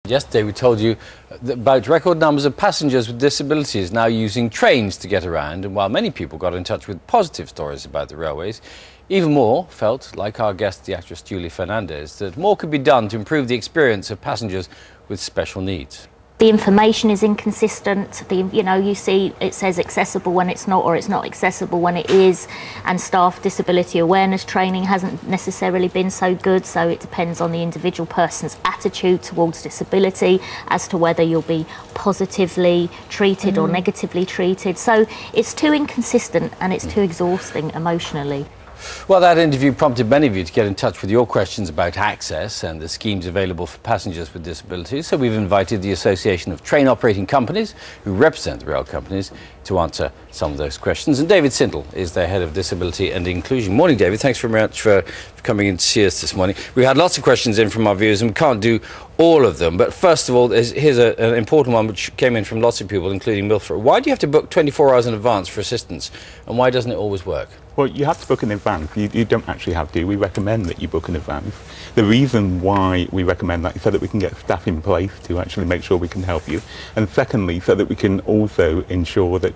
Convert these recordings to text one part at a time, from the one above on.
Yesterday we told you about record numbers of passengers with disabilities now using trains to get around, and while many people got in touch with positive stories about the railways, even more felt, like our guest, the actress Julie Fernandez, that more could be done to improve the experience of passengers with special needs. The information is inconsistent. You see it says accessible when it's not, or it's not accessible when it is, and staff disability awareness training hasn't necessarily been so good, so it depends on the individual person's attitude towards disability as to whether you'll be positively treated or negatively treated. So it's too inconsistent and it's too exhausting emotionally. Well, that interview prompted many of you to get in touch with your questions about access and the schemes available for passengers with disabilities. So we've invited the Association of Train Operating Companies, who represent the rail companies, to answer some of those questions. And David Sindall is their Head of Disability and Inclusion. Morning, David. Thanks very much for coming in to see us this morning. We had lots of questions in from our viewers and we can't do all of them. But first of all, here's an important one which came in from lots of people, including Milford. Why do you have to book 24 hours in advance for assistance, and why doesn't it always work? Well, you have to book in advance. You don't actually have to. We recommend that you book in advance. The reason why we recommend that is so that we can get staff in place to actually make sure we can help you. And secondly, so that we can also ensure that,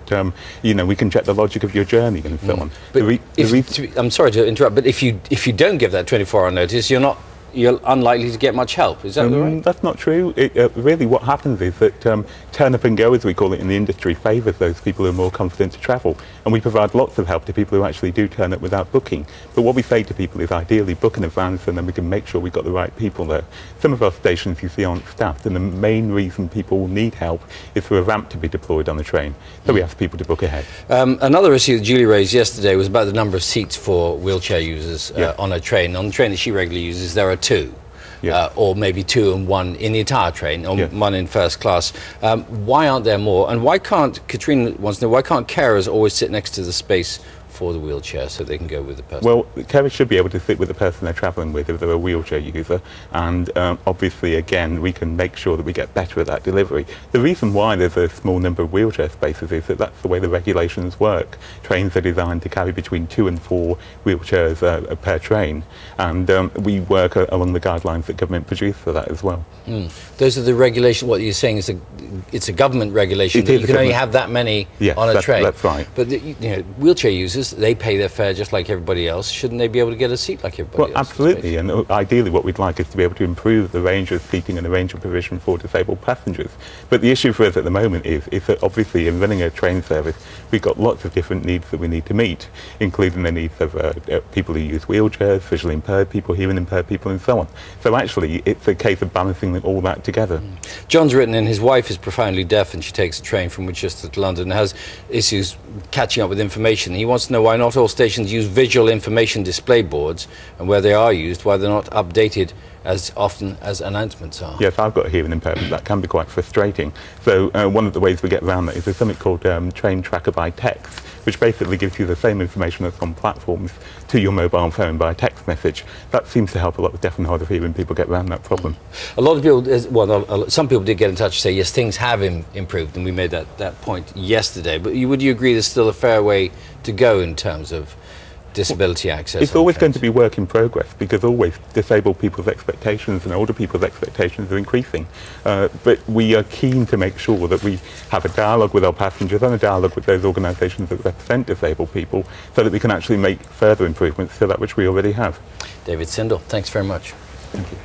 we can check the logic of your journey and so on. But I'm sorry to interrupt, but if you don't give that 24-hour notice, you're unlikely to get much help. Is that right? That's not true. Really what happens is that turn up and go, as we call it in the industry, favours those people who are more confident to travel. And we provide lots of help to people who actually do turn up without booking. But what we say to people is ideally book in advance, and then we can make sure we've got the right people there. Some of our stations you see aren't staffed, and the main reason people need help is for a ramp to be deployed on the train. So we ask people to book ahead. Another issue that Julie raised yesterday was about the number of seats for wheelchair users on a train. On the train that she regularly uses, there are two. Or maybe two and one in the entire train, or one in first class. Why aren't there more? And why can't, Katrina wants to know, why can't carers always sit next to the space for the wheelchair so they can go with the person? Well, carers should be able to sit with the person they're travelling with if they're a wheelchair user, and obviously, again, we can make sure that we get better at that delivery. The reason why there's a small number of wheelchair spaces is that that's the way the regulations work. Trains are designed to carry between 2 and 4 wheelchairs per train, and we work along the guidelines that government produce for that as well. Those are the regulations. What you're saying is it's a government regulation that you can only have that many on a train. That's right. But wheelchair users, they pay their fare just like everybody else. Shouldn't they be able to get a seat like everybody else? Well, absolutely, and ideally what we'd like is to be able to improve the range of seating and the range of provision for disabled passengers. But the issue for us at the moment is that obviously in running a train service, we've got lots of different needs that we need to meet, including the needs of people who use wheelchairs, visually impaired people, hearing impaired people, and so on. So actually, it's a case of balancing all that together. John's written in, his wife is profoundly deaf and she takes a train from Winchester to London and has issues catching up with information. He wants to know why not all stations use visual information display boards, and where they are used, why they're not updated as often as announcements are. Yes, I've got a hearing impairment. That can be quite frustrating. So one of the ways we get around that is there's something called Train Tracker by Text, which basically gives you the same information that's on platforms to your mobile phone by text message. That seems to help a lot of deaf and hard of hearing people get around that problem. A lot of people, some people did get in touch and say, yes, things have improved, and we made that point yesterday. But would you agree there's still a fair way to go in terms of disability access? It's always going to be work in progress, because always disabled people's expectations and older people's expectations are increasing. But we are keen to make sure that we have a dialogue with our passengers and a dialogue with those organisations that represent disabled people, so that we can actually make further improvements to that which we already have. David Sindall, thanks very much. Thank you.